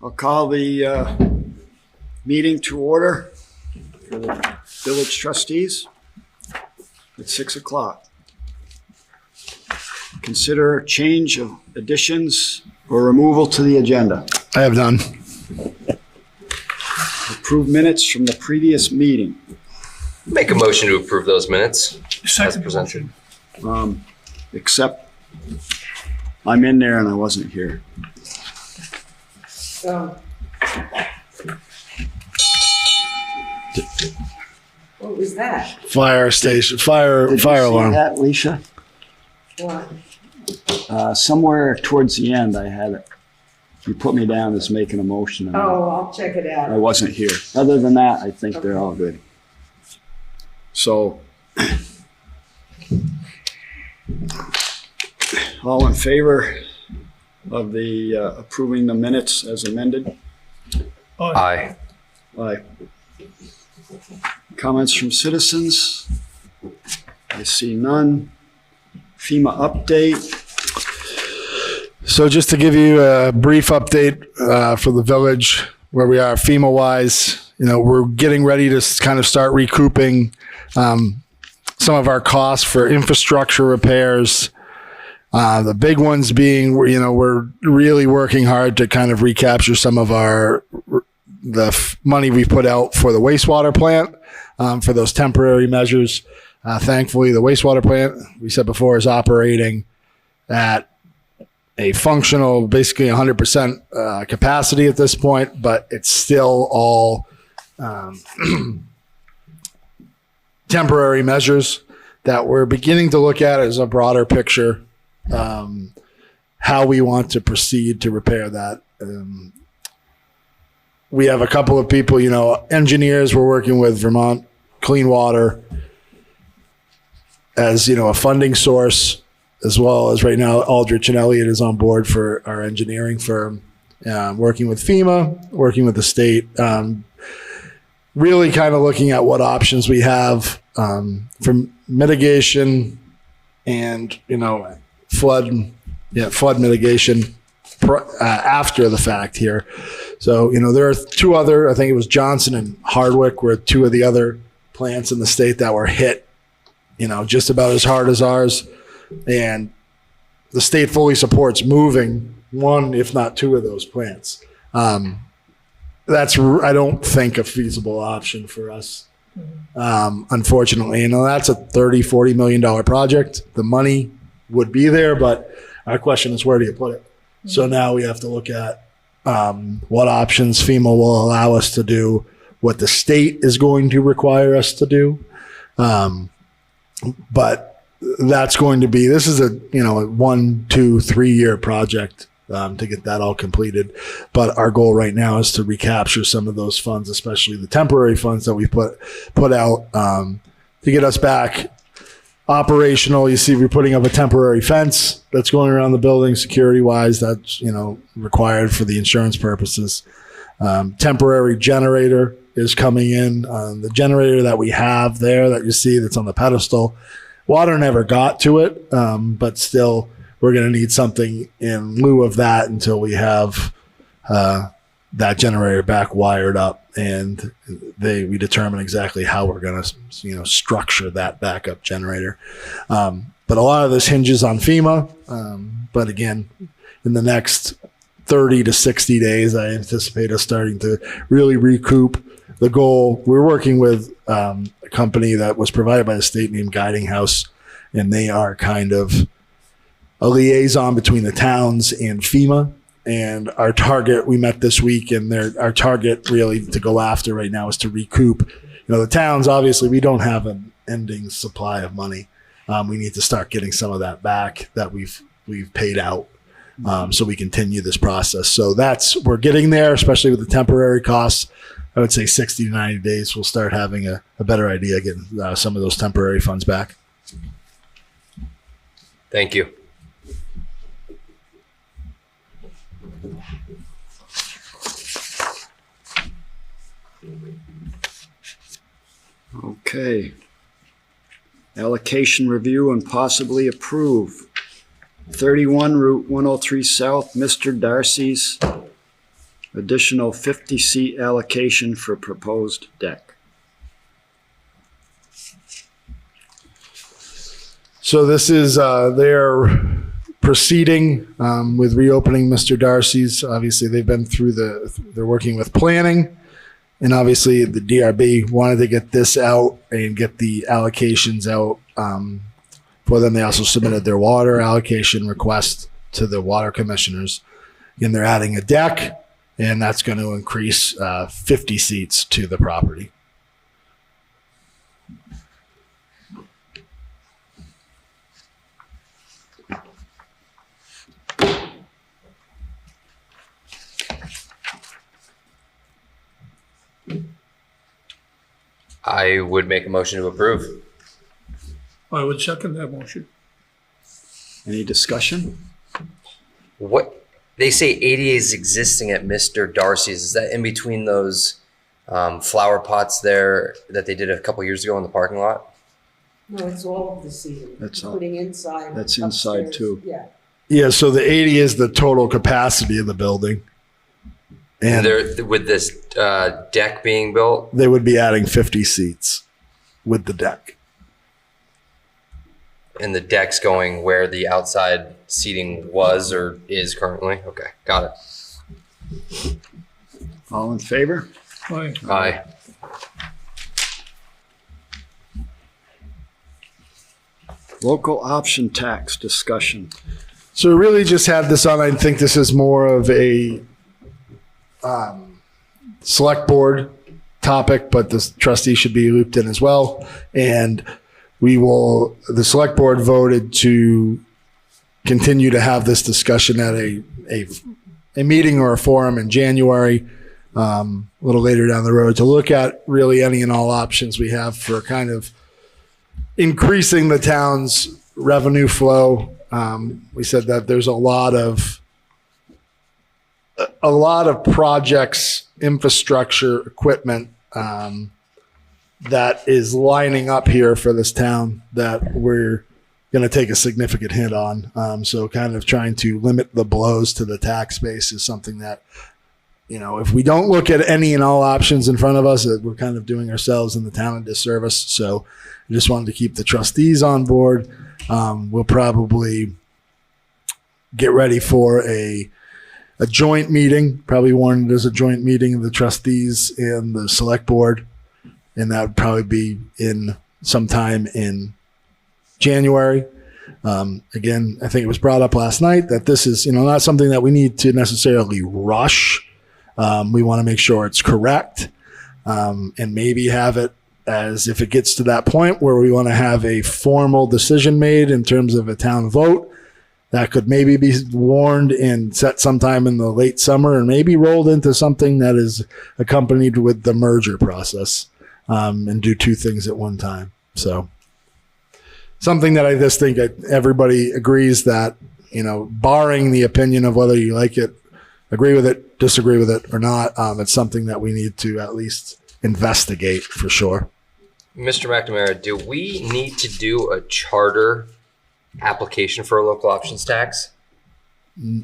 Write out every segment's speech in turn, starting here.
I'll call the meeting to order for the Village Trustees at 6 o'clock. Consider change of additions or removal to the agenda. I have none. Approve minutes from the previous meeting. Make a motion to approve those minutes as presented. Except I'm in there and I wasn't here. What was that? Fire station, fire Did you see alarm. that, Leisha? What? Somewhere towards the end, I had it. You put me down as making a motion. And Oh, I'll check it I out. wasn't here. Other than that, I think they're all good. So, all in favor of the approving the minutes as amended? Aye. Aye. Comments from citizens? I see none. FEMA update. So just to give you a brief update for the village, where we are FEMA wise, we're getting ready to kind of start recouping some of our costs for infrastructure repairs. The big ones being, we're really working hard to kind of recapture some of the money we put out for the wastewater plant for those temporary measures. Thankfully, the wastewater plant, we said before, is operating at a functional, basically 100% capacity at this point, but it's still all temporary measures that we're beginning to look at as a broader picture, how we want to proceed to repair that. We have a couple of people, engineers we're working with Vermont Clean Water as, a funding source, as well as right now Aldrich and Elliott is on board for our engineering firm, working with FEMA, working with the state, really kind of looking at what options we have for mitigation and, flood mitigation after the fact here. So, there are two other, I think it was Johnson and Hardwick were two of the other plants in the state that were hit, just about as hard as ours. And the state fully supports moving one, if not two of those plants. That's, I don't think, a feasible option for us, unfortunately. That's a $30-40 million project. The money would be there, but our question is, where do you put it? So now we have to look at what options FEMA will allow us to do, what the state is going to require us to do. But that's going to be, this is a 1, 2, 3 year project to get that all completed. But our goal right now is to recapture some of those funds, especially the temporary funds that we put out to get us back operational. You see, we're putting up a temporary fence that's going around the building security wise. That's, required for the insurance purposes. Temporary generator is coming in. The generator that we have there that you see that's on the pedestal, water never got to it, but still we're going to need something in lieu of that until we have that generator back wired up and we determine exactly how we're going to structure that backup generator. But a lot of this hinges on FEMA. But again, in the next 30 to 60 days, I anticipate us starting to really recoup the goal. We're working with a company that was provided by the state named Guiding House, and they are kind of a liaison between the towns and FEMA. And our target, we met this week, and our target really to go after right now is to recoup. The towns, obviously, we don't have an ending supply of money. We need to start getting some of that back that we've paid out. So we continue this process. So we're getting there, especially with the temporary costs. I would say 60 to 90 days, we'll start having a better idea getting some of those temporary funds back. Thank you. Okay. Allocation review and possibly approve. 31 Route 103 South, Mr. Darcy's Additional 50-seat allocation for proposed deck. So this is, they're proceeding with reopening Mr. Darcy's. Obviously, they've been through they're working with planning. And obviously, the DRB wanted to get this out and get the allocations out for them. They also submitted their water allocation request to the water commissioners. And they're adding a deck, and that's going to increase 50 seats to the property. I would make a motion to approve. I would second that motion. Any discussion? What, they say 80 is existing at Mr. Darcy's. Is that in between those flower pots there that they did a couple years ago in the parking lot? No, it's all of the seating, That's all. including inside. That's inside, upstairs. too. Yeah. Yeah, so the 80 is the total capacity of the building. And There, with this deck being built, they would be adding 50 seats with the deck. and the deck's going where the outside seating was or is currently? Okay, got it. All in favor? Aye. Aye. Local option tax discussion. So we really just had this on. I think this is more of a select board topic, but the trustee should be looped in as well. And the select board voted to continue to have this discussion at a meeting or a forum in January, a little later down the road, to look at really any and all options we have for kind of increasing the town's revenue flow. We said that there's a lot of projects, infrastructure, equipment that is lining up here for this town that we're going to take a significant hit on. So kind of trying to limit the blows to the tax base is something that, if we don't look at any and all options in front of us, we're kind of doing ourselves and the town a disservice. So I just wanted to keep the trustees on board. We'll probably get ready for a joint meeting, probably warned as a joint meeting of the trustees and the select board. And that would probably be in sometime in January. Again, I think it was brought up last night that this is, not something that we need to necessarily rush. We want to make sure it's correct, and maybe have it as if it gets to that point where we want to have a formal decision made in terms of a town vote that could maybe be warned and set sometime in the late summer and maybe rolled into something that is accompanied with the merger process, and do two things at one time. So something that I just think everybody agrees that, barring the opinion of whether you like it, agree with it, disagree with it or not, it's something that we need to at least investigate for sure. Mr. McNamara, do we need to do a charter application for a local options tax?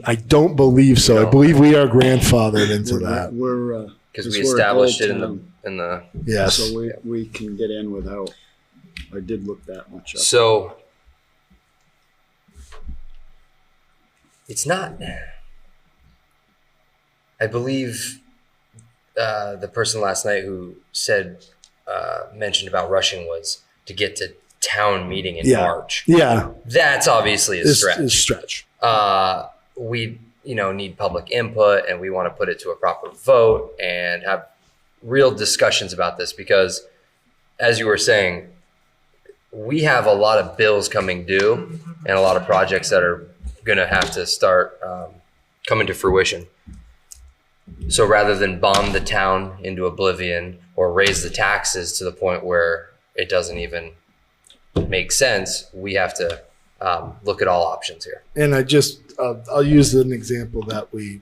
I don't believe so. No. I believe we are grandfathered into that. We're Because Because we we're a established gold it in town. the Yes. so we can get in without. I did look that much up. so it's not. I believe the person last night who said mentioned about rushing was to get to town meeting in March. Yeah. That's obviously a stretch. It's stretch. We need public input, and we want to put it to a proper vote and have real discussions about this, because as you were saying, we have a lot of bills coming due and a lot of projects that are going to have to start coming to fruition. So rather than bomb the town into oblivion or raise the taxes to the point where it doesn't even make sense, we have to look at all options here. And I'll use an example that we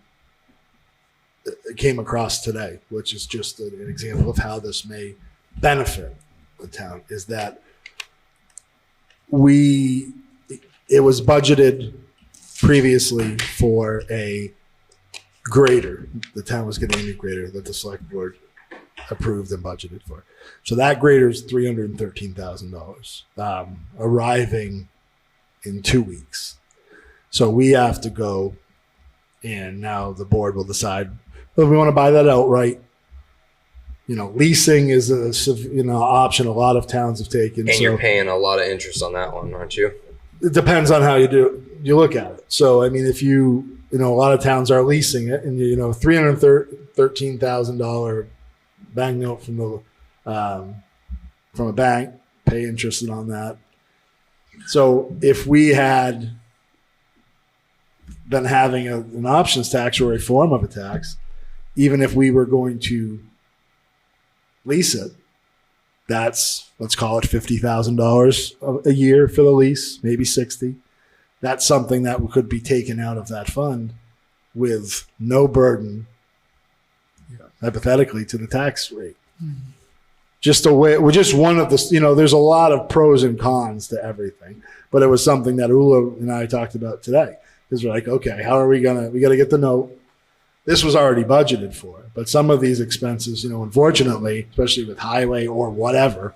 came across today, which is just an example of how this may benefit the town, is that it was budgeted previously for a grader. The town was getting a new grader that the select board approved and budgeted for. So that grader is $313,000, arriving in 2 weeks. So we have to go, and now the board will decide whether we want to buy that outright. Leasing is a option a lot of towns have taken. And you're paying a lot of interest on that one, aren't you? It depends on how you look at it. So, I mean, if a lot of towns are leasing it, and $313,000 bank note from a bank, pay interest on that. So if we had been having an options tax or a form of a tax, even if we were going to lease it, that's, let's call it $50,000 a year for the lease, maybe 60. That's something that could be taken out of that fund with no burden, hypothetically, to the tax rate. Just one of the, there's a lot of pros and cons to everything, but it was something that Ula and I talked about today, because we're like, okay, how are we got to get the note. This was already budgeted for, but some of these expenses, unfortunately, especially with highway or whatever,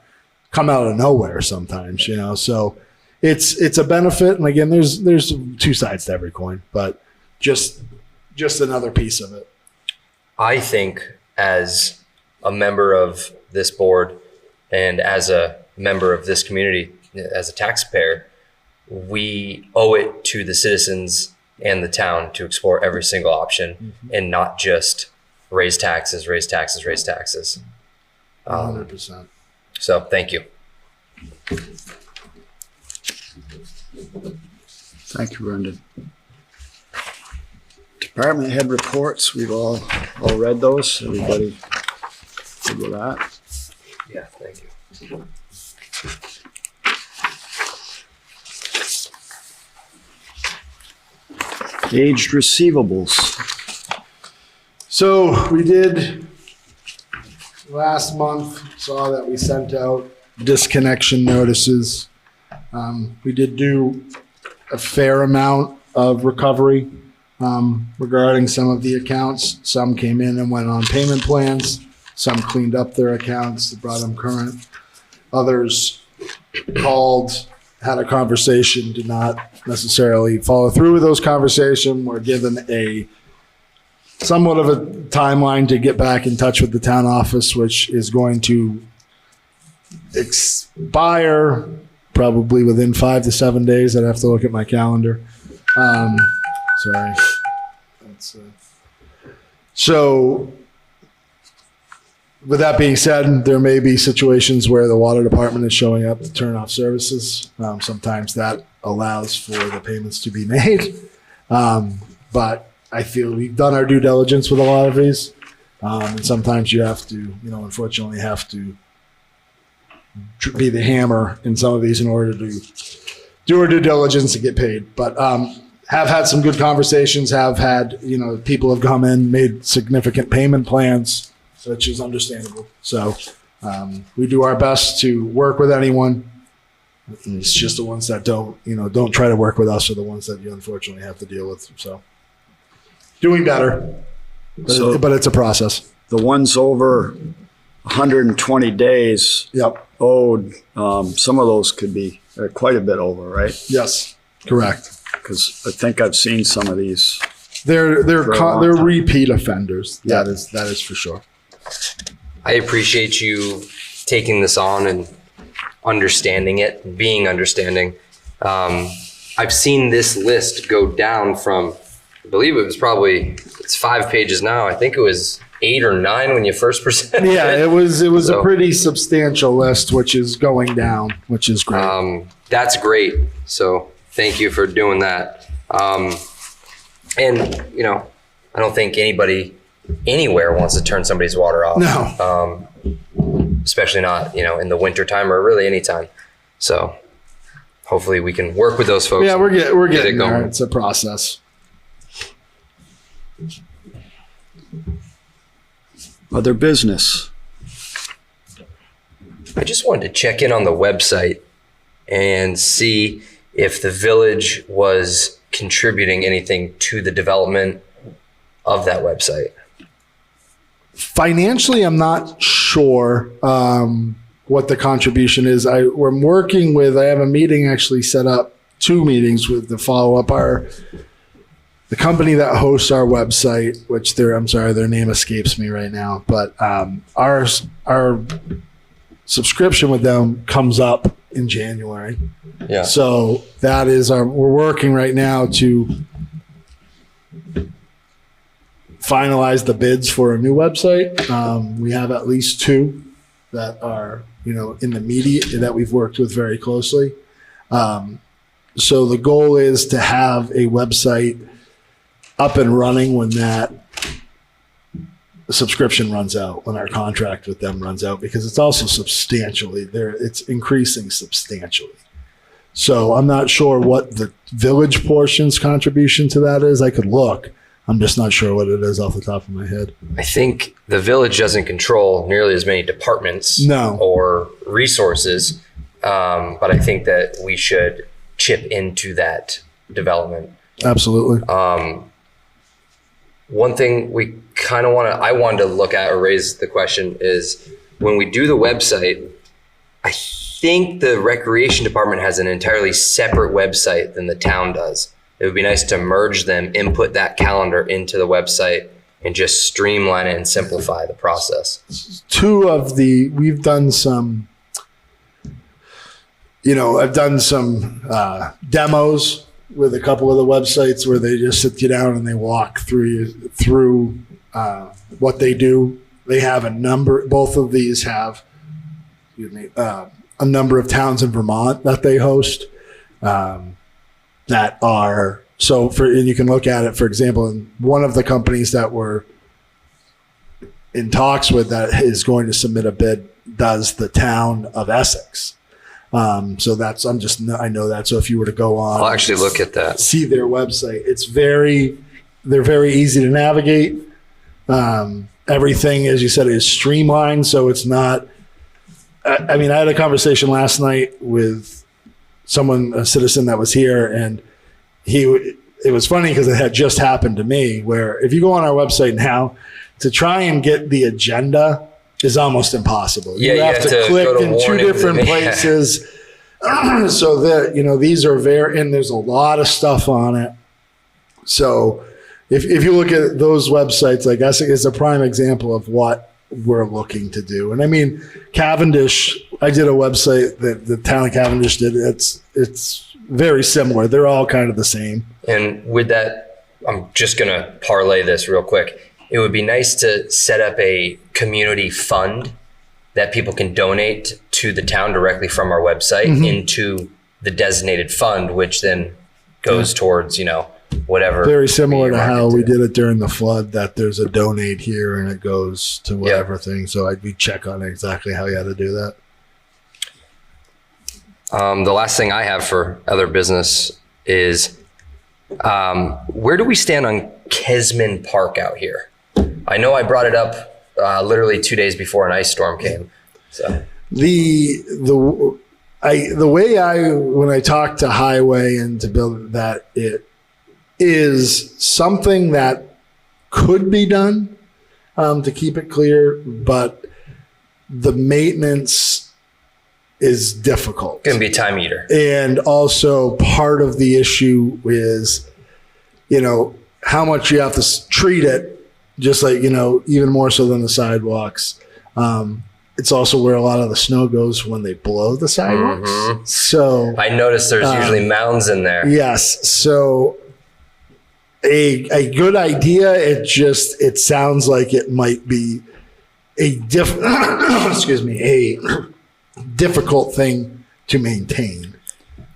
come out of nowhere sometimes, so it's a benefit. And again, there's two sides to every coin, but just another piece of it. I think as a member of this board and as a member of this community, as a taxpayer, we owe it to the citizens and the town to explore every single option and not just raise taxes. 100%. So thank you. Thank you, Brendan. Department head reports, we've all read those. Everybody good with that? Yeah, thank you. Aged receivables. So we did last month, saw that we sent out disconnection notices. We did do a fair amount of recovery regarding some of the accounts. Some came in and went on payment plans. Some cleaned up their accounts, brought them current. Others called, had a conversation, did not necessarily follow through with those conversations, were given a somewhat of a timeline to get back in touch with the town office, which is going to expire probably within 5 to 7 days. I'd have to look at my calendar. Sorry. So with that being said, there may be situations where the water department is showing up to turn off services. Sometimes that allows for the payments to be made. But I feel we've done our due diligence with a lot of these. And sometimes you have to, unfortunately have to be the hammer in some of these in order to do our due diligence to get paid. But have had some good conversations, have had, people have come in, made significant payment plans, which is understandable. So we do our best to work with anyone. And it's just the ones that don't try to work with us are the ones that you unfortunately have to deal with. So doing better, but it's a process. The ones over 120 days owed, some of those could be quite a bit over, right? Yes, correct. Because I think I've seen some of these. They're time. repeat offenders. Yeah. That is for sure. I appreciate you taking this on and understanding it, and being understanding. I've seen this list go down from, I believe it's 5 pages now. I think it was 8 or 9 when you first presented it. Yeah, it was a pretty substantial list, which is going down, which is great. That's great. So thank you for doing that. And, I don't think anybody anywhere wants to turn somebody's water off. No. Especially not, in the winter time or really any time. So hopefully we can work with those folks. Yeah, we're getting it going. there. It's a process. Other business. I just wanted to check in on the website and see if the village was contributing anything to the development of that website? Financially, I'm not sure what the contribution is. We're working with, I have a meeting actually set up, 2 meetings with the follow up the company that hosts our website, which their name escapes me right now, but our subscription with them comes up in January. Yeah. So that is we're working right now to finalize the bids for a new website. We have at least 2 that are, in the media that we've worked with very closely. So the goal is to have a website up and running when that subscription runs out, when our contract with them runs out, because it's also it's increasing substantially. So I'm not sure what the village portion's contribution to that is. I could look. I'm just not sure what it is off the top of my head. I think the village doesn't control nearly as many departments or resources, but I think that we should chip into that development. Absolutely. One thing we kind of I wanted to look at or raise the question is when we do the website, I think the recreation department has an entirely separate website than the town does. It would be nice to merge them, input that calendar into the website, and just streamline it and simplify the process. We've done some, I've done some demos with a couple of the websites where they just sit you down and they walk through what they do. They have both of these have, a number of towns in Vermont that they host. That are and you can look at it, for example, in one of the companies that we're in talks with that is going to submit a bid does the town of Essex. I know that. So if you were to go on, I'll actually look at that. See their website. They're very easy to navigate. Everything, as you said, is streamlined. So it's not, I had a conversation last night with a citizen that was here, and it was funny because it had just happened to me, where if you go on our website now to try and get the agenda is almost impossible. Yeah, you have to click in 2 different places. So that, these are and there's a lot of stuff on it. So if you look at those websites, I guess it's a prime example of what we're looking to do. And Cavendish, I did a website that the town of Cavendish did. It's very similar. They're all kind of the same. And with that, I'm just going to parlay this real quick. It would be nice to set up a community fund that people can donate to the town directly from our website into the designated fund, which then goes towards, whatever. Very similar to how we did it during the flood, that there's a donate here and it goes to whatever thing. So we check on exactly how you had to do that. The last thing I have for other business is where do we stand on Kesman Park out here? I know I brought it up literally 2 days before an ice storm came. So the way when I talk to Highway and to build that, it is something that could be done to keep it clear, but the maintenance is difficult. It's going to be a time eater. And also part of the issue is, how much you have to treat it, just like, even more so than the sidewalks. It's also where a lot of the snow goes when they blow the sidewalks. Mm-hmm. So I noticed there's usually mounds in there. Yes. So a good idea. It sounds like it might be a difficult thing to maintain.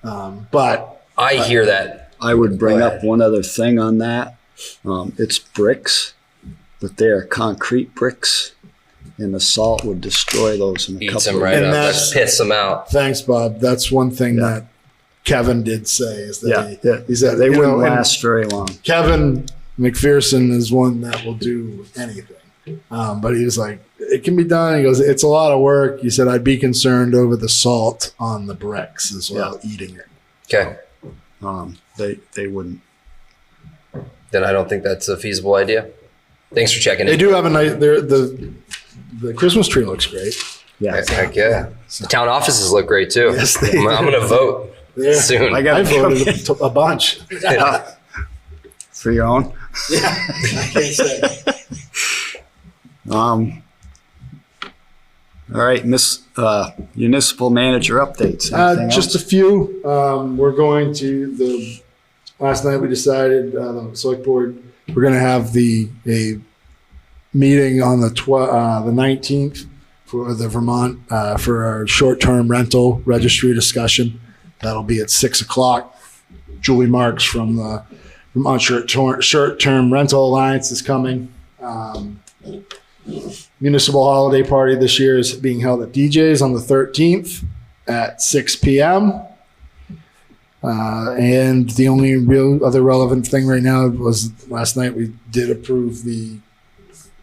But I hear that. I would bring up one other thing on that. It's bricks, but they are concrete bricks, and the salt would destroy those in a Eats couple them of right And up. that's- That pits them out. thanks, Bob. That's one thing that Kevin did say, is that he said They wouldn't and last very long. Kevin McPherson is one that will do anything. But he was like, it can be done. He goes, it's a lot of work. He said, I'd be concerned over the salt on the bricks as well, eating it. Okay. They wouldn't. Then I don't think that's a feasible idea. Thanks for checking They in. do have a nice. The Christmas tree looks great. Yeah. Heck yeah. The town offices look great too. Yes, they I'm going to vote Yeah. soon. I I got voted a bunch. for your own. I can't say. All right, municipal manager updates. Anything Just else? a few. We're going to last night we decided the select board we're going to have a meeting on the 19th for the Vermont for our short-term rental registry discussion. That'll be at 6:00. Julie Marks from the Vermont Short-Term Rental Alliance is coming. Municipal holiday party this year is being held at DJ's on the 13th at 6 p.m. And the only real other relevant thing right now was last night we did approve the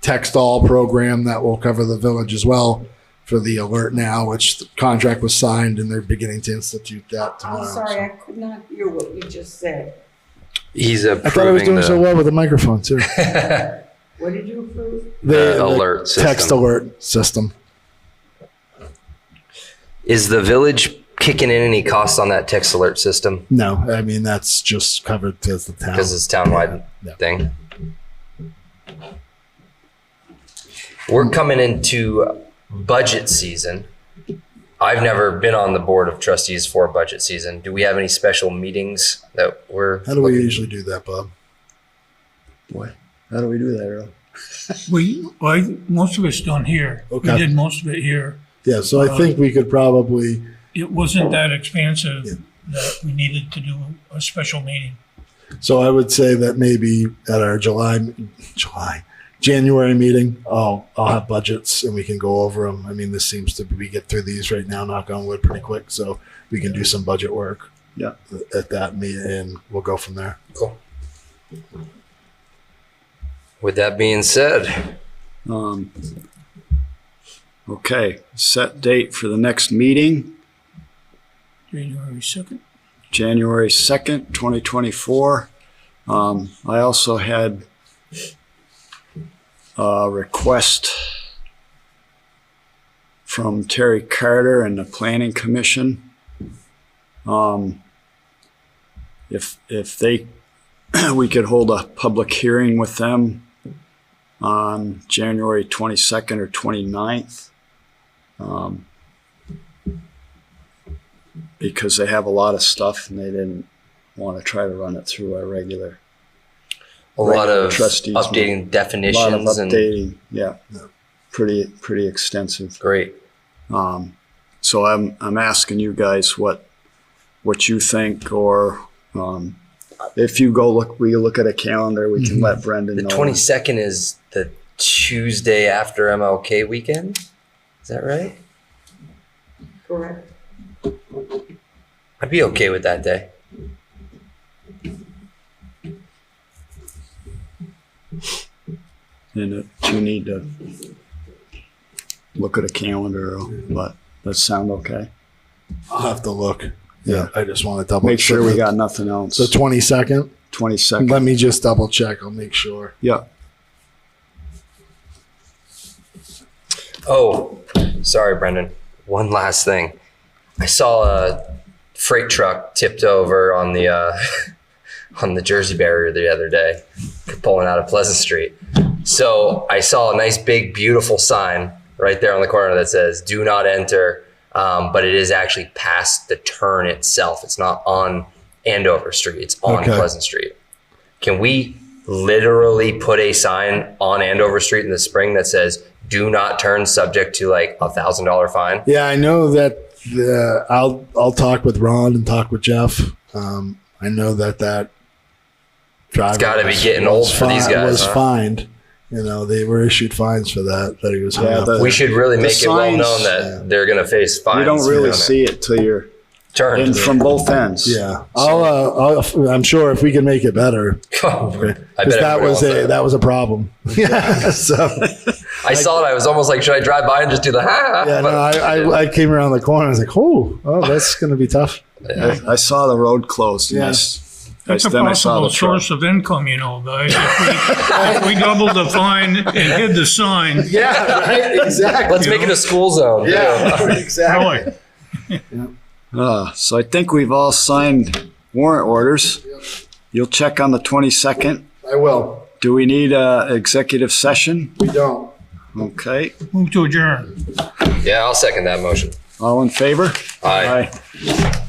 text all program that will cover the village as well for the Alert Now, which the contract was signed and they're beginning to institute that tomorrow. I'm sorry, I could not hear what you just said. He's I thought I was doing so well with the microphone too. What did you approve? The alert system. Text alert system. Is the village kicking in any costs on that text alert system? No, I mean that's just covered as the town. Because it's townwide Yeah. thing. We're coming into budget season. I've never been on the board of trustees for budget season. Do we have any special meetings that we're How do we looking- usually do that, Bob? Boy, how do we do that, Earl? Most of it's done here. Okay. We did most of it here. Yeah, so I think we could probably, It wasn't that expansive that we needed to do a special meeting. so I would say that maybe at our January meeting, I'll have budgets and we can go over them. I mean, this seems to be, we get through these right now, knock on wood, pretty quick. So we can do some budget work Yeah. at that meeting and we'll go from there. Cool. With that being said, Okay, set date for the next meeting, January 2nd. January 2nd, 2024. I also had a request from Terry Carter and the Planning Commission. If they, we could hold a public hearing with them on January 22nd or 29th. Because they have a lot of stuff and they didn't want to try to run it through our regular. a lot Regular of trustees updating meeting. A lot of definitions and updating, yeah, pretty extensive. great. So I'm asking you guys what you think, or if you we look at a calendar, we can let Brendan The know. 22nd is the Tuesday after MLK weekend. Is that right? Correct. I'd be okay with that day. And you need to look at a calendar, but that sound okay? I'll have to look. Yeah, I just want to double Make sure we got nothing else. the 22nd. 22nd. Let me just double check. I'll make sure. Yeah. Oh, sorry, Brendan. One last thing. I saw a freight truck tipped over on the on the Jersey barrier the other day, pulling out of Pleasant Street. So I saw a nice, big, beautiful sign right there on the corner that says "Do not enter," but it is actually past the turn itself. It's not on Andover Street. It's on Okay. Pleasant Street. Can we literally put a sign on Andover Street in the spring that says "Do not turn," subject to like $1,000 fine? Yeah, I know that. I'll talk with Ron and talk with Jeff. I know that driver gotta be getting old for these guys, was huh? fined. You know, they were issued fines for that he was hung Yeah, up. the- We should really The make it well signs- known that they're going to face fines. You don't really on it. see it till you're Turn. in from both ends. Yeah, I'm sure if we can make it better, I because bet that everybody was wants that was a problem. Yeah, so I saw it. I was almost like, should I drive by and just do the ha? yeah, no, I came around the corner. I was like, oh, that's going to be tough. I saw the road closed. And Yeah. That's a Then I saw possible the truck. source of income, you know, guys. If we doubled the fine and hid the sign, Yeah, right. Exactly. Let's make it a school zone. Yeah, exactly. really. So I think we've all signed warrant orders. You'll check on the 22nd. I will. Do we need a executive session? We don't. Okay. Move to adjourn. Yeah, I'll second that motion. All in favor? Aye. Aye.